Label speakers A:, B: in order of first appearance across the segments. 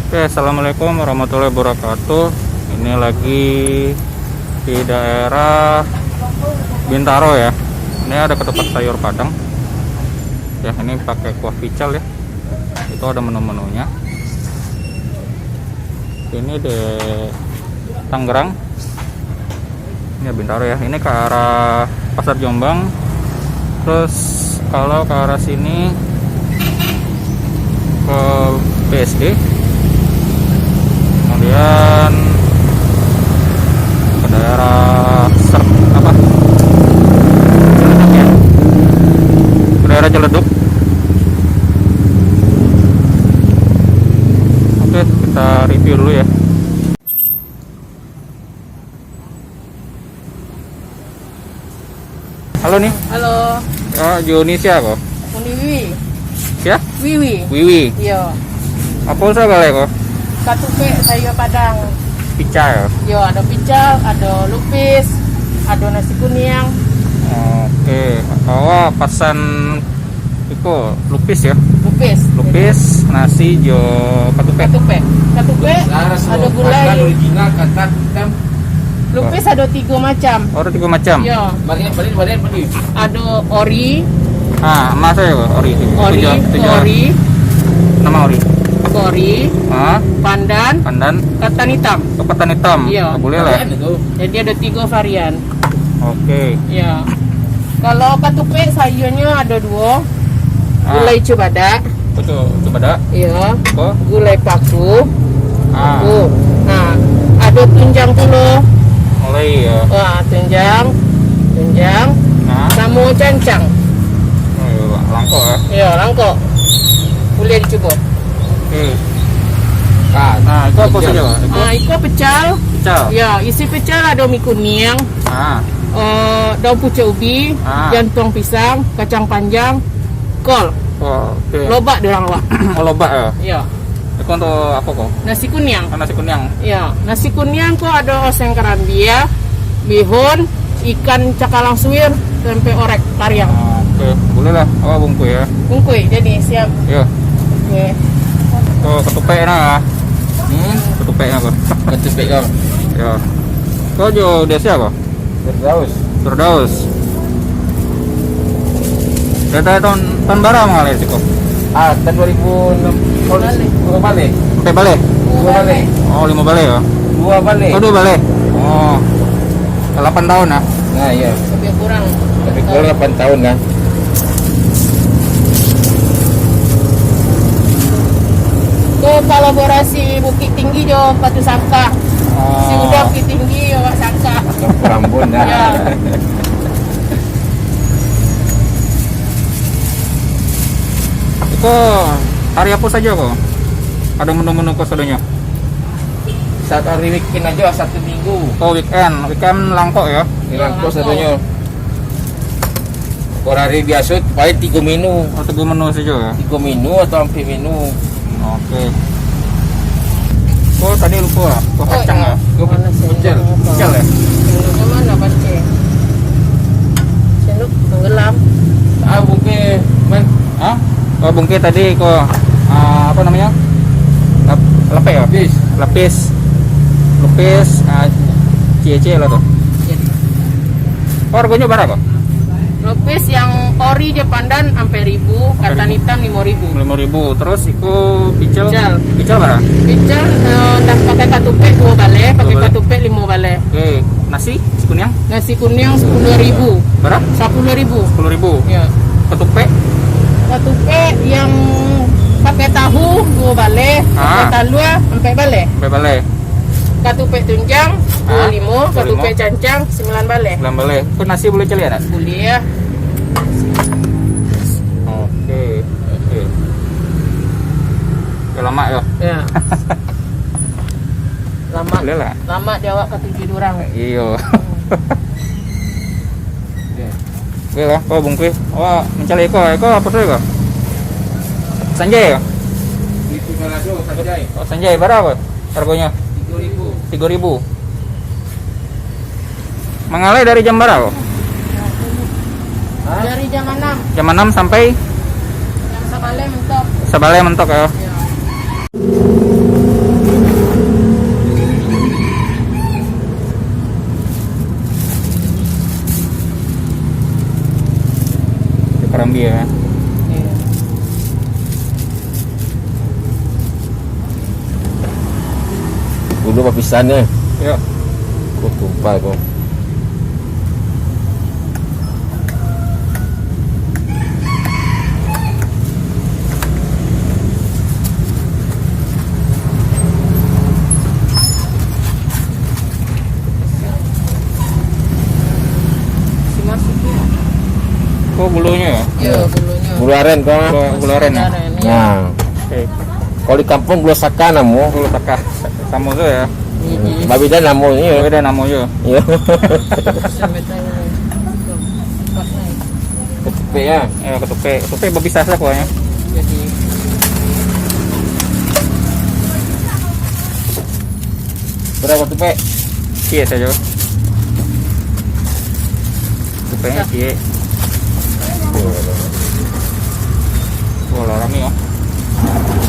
A: Oke, assalamualaikum warahmatullahi wabarakatuh. Ini lagi di daerah Bintaro ya. Ini ada ketupat sayur padang. Ya, ini pakai kuah pical ya. Itu ada menu-menunya. Ini di Tangerang. Ini Bintaro ya. Ini ke arah Pasar Jombang. Terus kalau ke arah sini ke BSD, kemudian ke daerah Ciledug ya, ke daerah Ciledug. Oke, kita review dulu ya. Halo nih.
B: Halo.
A: Oh, Indonesia kok.
B: Wiwi.
A: Ya?
B: Wiwi. Iya.
A: Apa usah balik kok?
B: Katupe sayur padang.
A: Pical.
B: Yo, ada pical, ada lupis, ada nasi kuning.
A: Oke. Oh, pesan itu lupis ya.
B: Lupis.
A: Nasi jo katupe.
B: Katupe. Ada gulai. Lupis ada 3 macam.
A: Oh, ada 3 macam.
B: Yo.
C: Balik.
B: Ada ori.
A: Masa ya ori itu.
B: Ori.
A: Nama ori.
B: Kori. Pandan. Ketan hitam.
A: Ketan hitam.
B: Iya.
A: Boleh lah.
B: Jadi ada 3 varian.
A: Oke.
B: Ya. Kalau katupe sayurnya ada 2. Gulai cubada.
A: Betul, cubada.
B: Iya.
A: Kok?
B: Gulai paku. Nah, ada tunjang puluh.
A: Mulai ya.
B: Wah, tunjang.
A: Nah,
B: Sama cancang.
A: langko ya.
B: Iya, langko. Boleh dicoba.
A: Oke. Nah, itu apa saja, Pak?
B: Itu pecel.
A: Pical.
B: Ya, isi pecel ada mie kuning, daun pucuk ubi, jantung pisang, kacang panjang, kol.
A: Oke.
B: Lobak dorang wak.
A: Oh, lobak ya.
B: Ya.
A: Itu untuk apa kok?
B: Nasi kuning.
A: Nasi kuning.
B: Ya, nasi kuning kok ada oseng kerambia, bihun, ikan cakalang suwir, tempe orek, kariang.
A: Oke, boleh lah. Bungkus ya.
B: Bungkui, jadi siap.
A: Iya.
B: Oke.
A: Tuh, ketupe nah. Ketupeknya kok.
C: Ketupe kau.
A: Ya. Kau jo desa kok? Berdaus. Kita tahun berapa mengalir sih kok?
C: Tahun 2006.
B: Balik.
C: Balik.
A: Pakai balik?
C: 2 balik.
A: Oh, 5 balik ya?
C: 2 balik.
A: Oh, 2 balik. Oh. 8 tahun nah.
C: Nah, iya.
B: Lebih kurang.
C: Tapi kurang 8 tahun kan.
B: Kok kolaborasi Bukit Tinggi jo Batu Sangka. Si udah Bukit Tinggi jo Batu Sangka.
C: Rambun dah.
B: Ya.
A: Itu hari apa saja kok? Ada menu-menu kosodonya?
C: Satu hari weekend aja, 1 minggu.
A: Oh, weekend langko ya?
C: Hilang kos satunya. Kalau hari biasa paling 3 menu.
A: Oh, 3 menu saja ya?
C: 3 menu atau 4 menu.
A: Oke. Oh, tadi lupa. Oh, kacang ya?
C: Pecel.
A: Pical ya?
B: Sendoknya mana baca? Sendok tenggelam.
C: Mungkin
A: Oh, bungkus tadi kok apa namanya? Lepe ya? Lapis. Cie lah tuh. Oh, harganya berapa kok?
B: Lupis yang ori je pandan sampai 1.000, ketan hitam 5.000.
A: 5.000. Terus itu pical berapa?
B: Pical dah pakai katupe 2 balai, pakai
A: balai.
B: katupe 5 balai.
A: Oke, nasi kuning
B: Nasi kuning 10.000.
A: berapa?
B: 10.000.
A: 10.000.
B: Ya.
A: Ketupe
B: Katupe yang pakai tahu 2 balai, pakai talua 4 balai.
A: berapa balai?
B: Katupe tunjang 25, katupe cancang 9 balai.
A: 9 balai. Itu nasi boleh celi ada?
B: Boleh ya.
A: Oke. Udah lama ya?
B: Ya.
A: Boleh lah.
B: Lama jawab ke 7 orang.
A: Iya. Oke lah, kau bungkus. Oh, mencari eko apa tuh eko? Sanjay ya?
C: Itu Manado, Sanjay.
A: Oh, Sanjay berapa harganya?
C: 3.000.
A: 3.000. Mengalih dari jam berapa?
B: Dari jam 6.
A: Jam 6 sampai
B: Jam Sabale mentok.
A: Sabale mentok ya.
B: Ya.
C: dulu papisannya.
A: Ya.
C: Kok tumpah kok.
A: Oh, bulunya ya?
B: Ya, bulunya.
C: Bulu aren kok.
A: Bulu aren ya?
C: Nah,
A: Oke.
C: kalau di kampung bulu saka namu.
A: Bulu takah. Kamu tuh ya?
C: Babida namu ini.
A: Beda namanya.
C: Iya. Ketupe ya.
A: Ya, ketupe babi sasa pokoknya.
B: Jadi
C: Berapa ketupe?
A: Cie saja. Ketupenya cie. Oh, larang nih ya.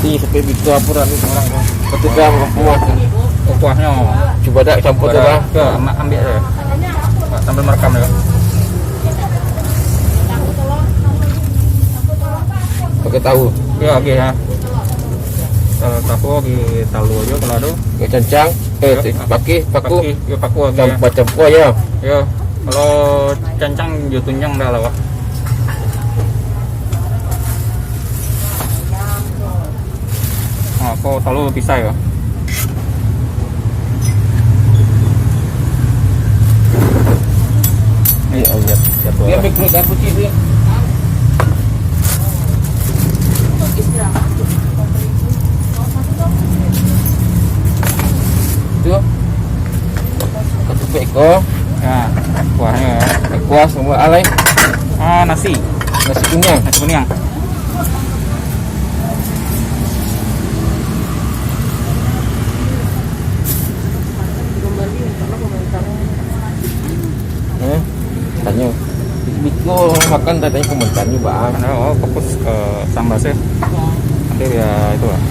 C: Ini sepi bitu apuran nih orang kok. Ketupe apa kuah?
A: Oh, kuahnya.
C: Coba dak campur coba.
A: Ya, ambil ya. Sambil merekam ya.
C: Pakai tahu.
A: Ya, oke ya. Kalau tahu di talu aja kalau ada.
C: Pakai cancang. Pakai paku.
A: Ya paku aja. Ya.
C: Campur ya.
A: Ya, kalau cancang yo tunjang dah lah. Nah, kok talu bisa ya?
C: Iya, lihat. Dia mikro aku dia. Tuh. Ketupe kok.
A: Ya, kuahnya ya.
C: Kuah semua alay.
A: Ah, nasi
C: Kunyang.
A: kuning.
C: Tanya. Biko makan tanya komentarnya bang.
A: Karena fokus ke sambasnya. Nanti ya itu lah.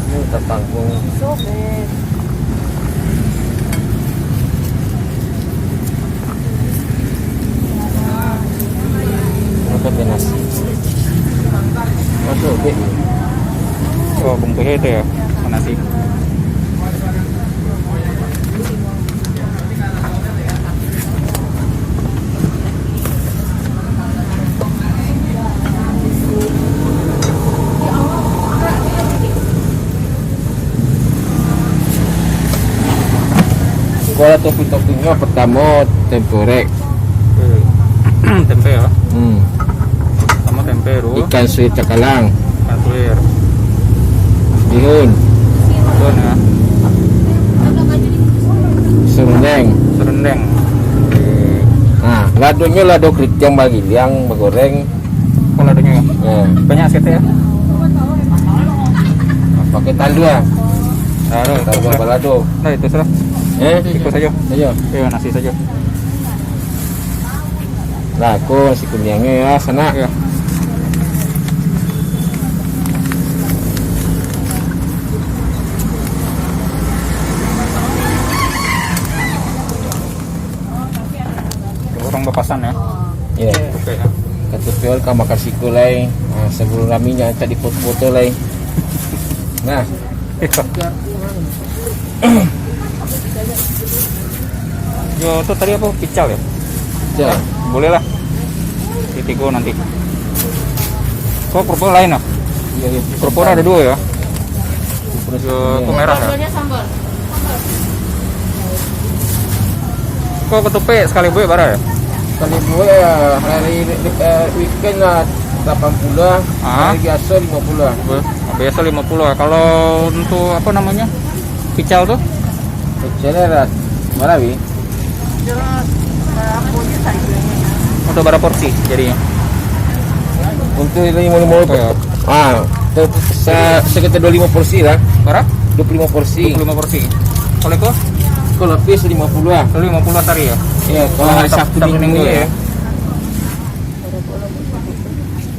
C: Ini udah tanggung. Apa nasi? Masuk be.
A: Oh, bungkusnya itu ya, nasi.
C: Kalau topping-toppingnya pertama temporek.
A: Tempe ya, sama tempe dulu.
C: Ikan suir cakalang,
A: Ikan suir,
C: bihun,
A: bihun ya,
C: serundeng.
A: serundeng.
C: Nah, ladonya lado keriting bagi yang bagoreng.
A: Kalau adanya ya,
C: Ya,
A: banyak sekali ya.
C: pakai tandu ya.
A: Taruh,
C: Tandu balado.
A: nah itu salah. Ikut saja.
C: Ayo.
A: Ya, nasi saja.
C: Nah, aku si kuningnya ya sana.
A: Ya. Orang bepasan ya.
C: Ya.
A: Oke ya.
C: Ketupiol ka makan siku lay. Nah, sebelum raminya tadi foto-foto lay. Nah,
A: Yo, itu tadi apa? Pical ya?
C: ya.
A: Boleh lah. Titigo nanti. Kok kerupuk lain ya?
C: Iya, iya.
A: Kerupuk ada dua ya? Yo, itu merah ya?
B: sambalnya sambal.
A: Kok ketupe sekali buat barang ya?
C: Kali gue ya hari weekend lah 80, hari biasa 50.
A: Biasa 50 ya. Kalau untuk apa namanya? Pical tuh?
C: Kecelerat, marawi.
A: Untuk berapa porsi jadinya?
C: Untuk ini mau
A: Ya.
C: sekitar 25 porsi lah.
A: Berapa?
C: 25 porsi.
A: 25 porsi. Kalau kok?
C: Kalau lebih 50 lah.
A: Kalau 50 tadi ya?
C: Iya, kalau hari Sabtu Minggu ya.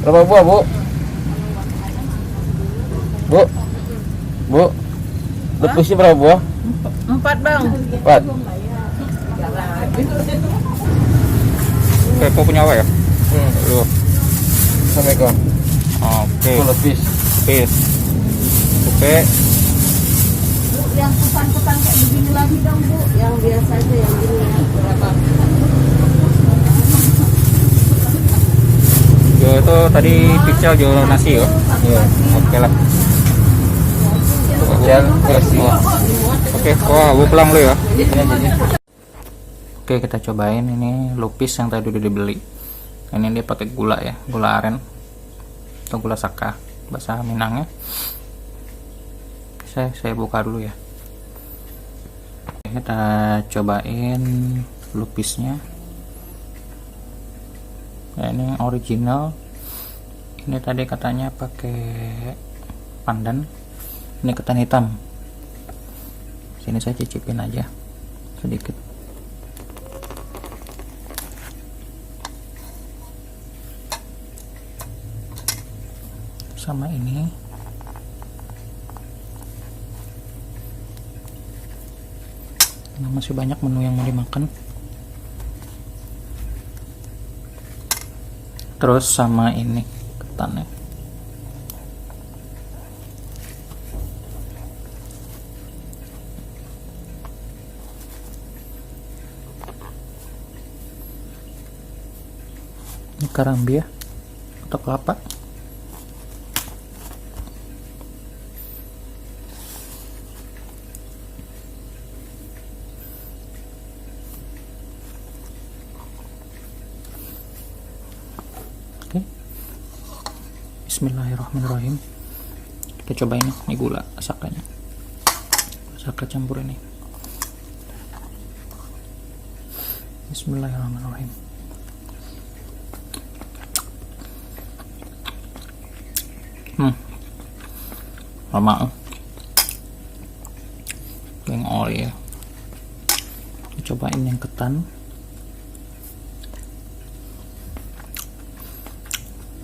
C: Berapa buah, Bu? Bu? Bu? Lepusnya berapa buah?
B: 4 bang.
C: 4.
A: Kepo punya apa ya?
C: Assalamualaikum.
A: Oke.
C: Lupis.
A: Lupis. Oke.
B: Yang ketan-ketan kayak begini lagi dong Bu, yang biasa aja yang gini ya. Berapa?
A: Jo itu tadi picel jo nasi yo.
C: Iya.
A: Oke lah.
C: Pecel nasi.
A: Oke, wah, gue pulang dulu ya.
C: Iya, jadi.
A: Oke, kita cobain ini lupis yang tadi udah dibeli. Ini dia pakai gula ya, gula aren atau gula saka bahasa Minangnya. Saya buka dulu ya. Oke, kita cobain lupisnya. Ya, ini original. Ini tadi katanya pakai pandan. Ini ketan hitam. Sini saya cicipin aja sedikit. Sama ini. Nah, masih banyak menu yang mau dimakan. Terus sama ini ketannya. Ini karambia atau kelapa. Oke. Bismillahirrahmanirrahim. Kita cobain ini gula sakanya. Saka campur ini. Bismillahirrahmanirrahim. Lama yang oli ya. Cobain yang ketan.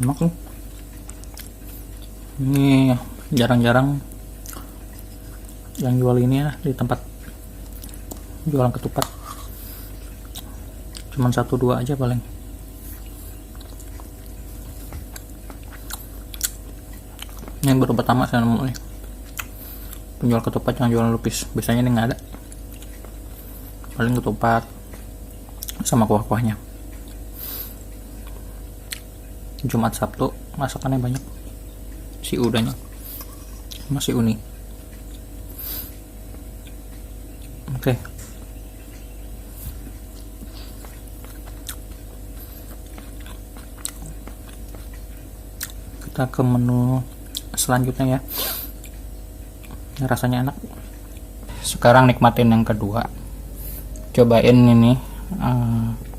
A: Enak nih. Ini jarang-jarang yang jual ini ya di tempat jualan ketupat. Cuman 1-2 aja paling. Ini baru pertama saya nemu nih penjual ketupat yang jualan lupis. Biasanya ini nggak ada, paling ketupat sama kuah-kuahnya. Jumat Sabtu masakannya banyak, si udahnya masih uni. Oke. Kita ke menu selanjutnya ya. Rasanya enak. Sekarang nikmatin yang kedua. Cobain ini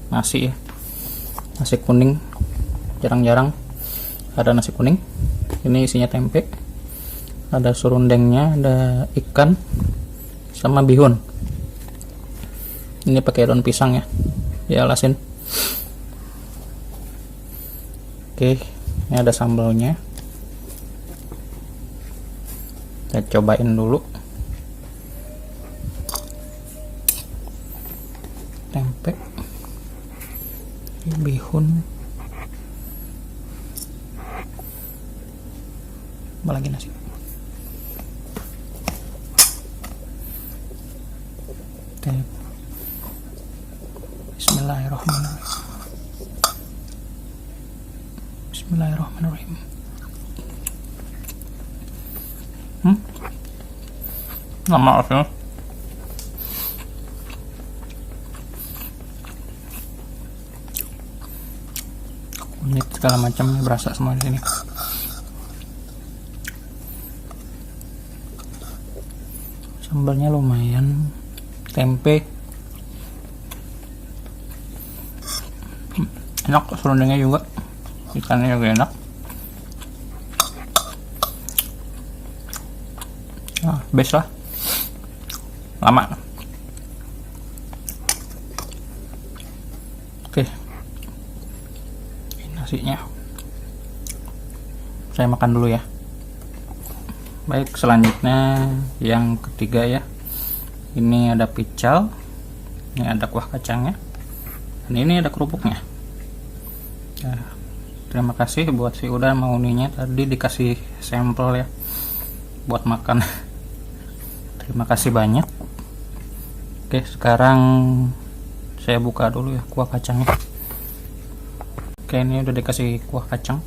A: nasi ya, nasi kuning. Jarang-jarang ada nasi kuning. Ini isinya tempe, ada serundengnya, ada ikan sama bihun. Ini pakai daun pisang ya, dialasin. Oke, ini ada sambalnya. Kita cobain dulu. Tempe, bihun, apa lagi nasi. Bismillahirrahmanirrahim. Bismillahirrahmanirrahim. Maaf ya. Kunyit segala macam berasa semua di sini. Sambalnya lumayan, tempe enak, serundengnya juga, ikannya juga enak. Best lah, lama. Oke, ini nasinya saya makan dulu ya. Baik, selanjutnya yang ketiga ya. Ini ada pical, ini ada kuah kacangnya, dan ini ada kerupuknya. Nah, terima kasih buat si Uda sama Uninya, tadi dikasih sampel ya buat makan. Terima kasih banyak. Oke, sekarang saya buka dulu ya kuah kacangnya. Oke, ini udah dikasih kuah kacang.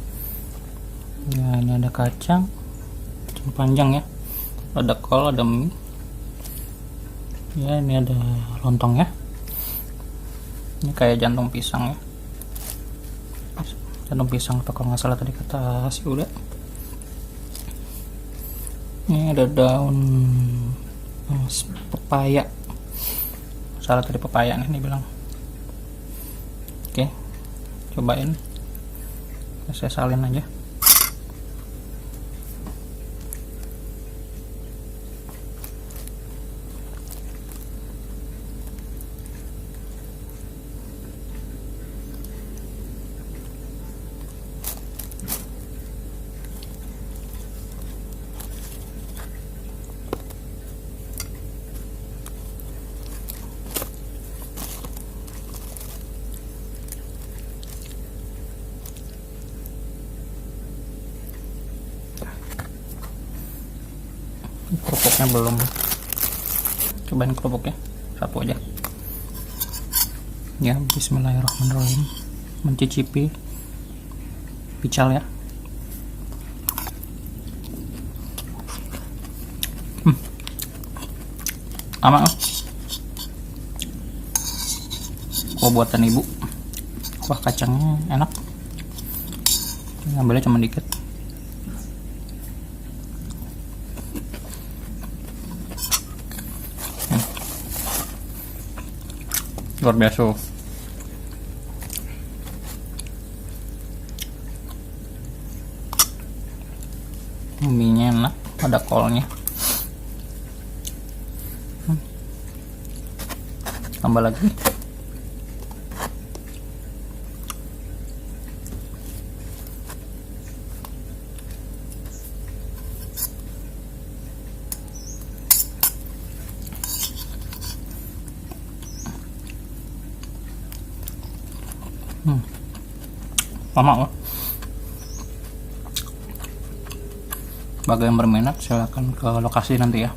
A: Ya, ini ada kacang panjang ya, ada kol, ada mie ya, ini ada lontong ya, ini kayak jantung pisang ya, jantung pisang atau kalau nggak salah tadi kata si Uda. Ini ada daun pepaya, salah tadi pepaya nih bilang. Oke, cobain, saya salin aja. Kerupuknya belum, cobain kerupuknya satu aja ya. Bismillahirrahmanirrahim, mencicipi pical ya. Aman kuah buatan ibu, kuah kacangnya enak, ngambilnya cuma dikit. Luar biasa. Mie-nya enak, ada kolnya. Tambah lagi. Lama loh. Bagi yang berminat silahkan ke lokasi nanti ya,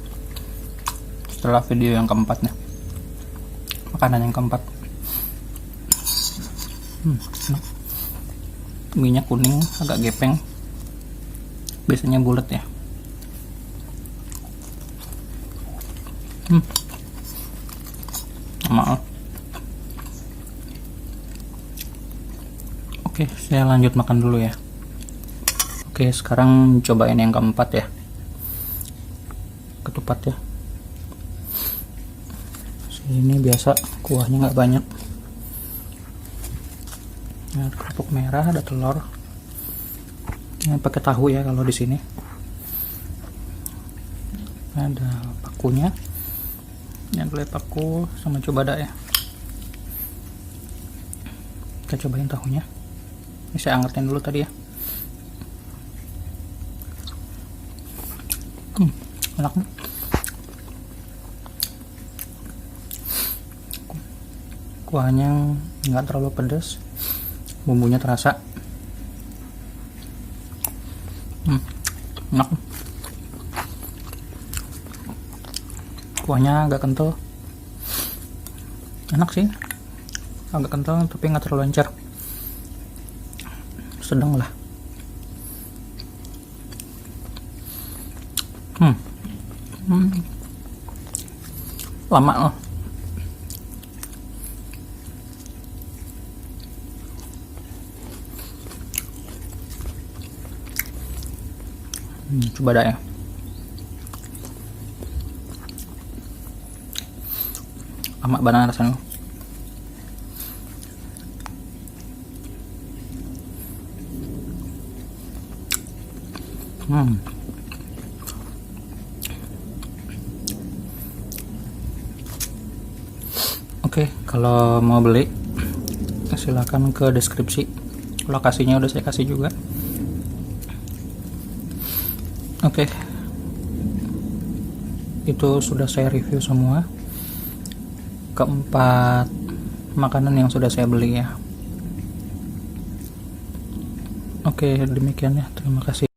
A: setelah video yang keempat nih, makanan yang keempat. Enak. Minyak kuning agak gepeng, biasanya bulat ya. Maaf. Oke, saya lanjut makan dulu ya. Oke, sekarang cobain yang keempat ya, ketupat ya. Ini biasa kuahnya nggak banyak. Ada kerupuk merah, ada telur. Ini pakai tahu ya kalau di sini. Ada pakunya, yang gulai paku sama cobada ya. Kita cobain tahunya. Ini saya angetin dulu tadi ya. Enak nih. Kuahnya nggak terlalu pedas, bumbunya terasa. Enak. Kuahnya agak kental. Enak sih, agak kental tapi nggak terlalu encer, sedang lah. Lama loh. Coba dah ya. Amat banget rasanya. Oke, kalau mau beli silahkan ke deskripsi, lokasinya udah saya kasih juga. Oke, itu sudah saya review semua keempat makanan yang sudah saya beli ya. Oke, demikian ya. Terima kasih.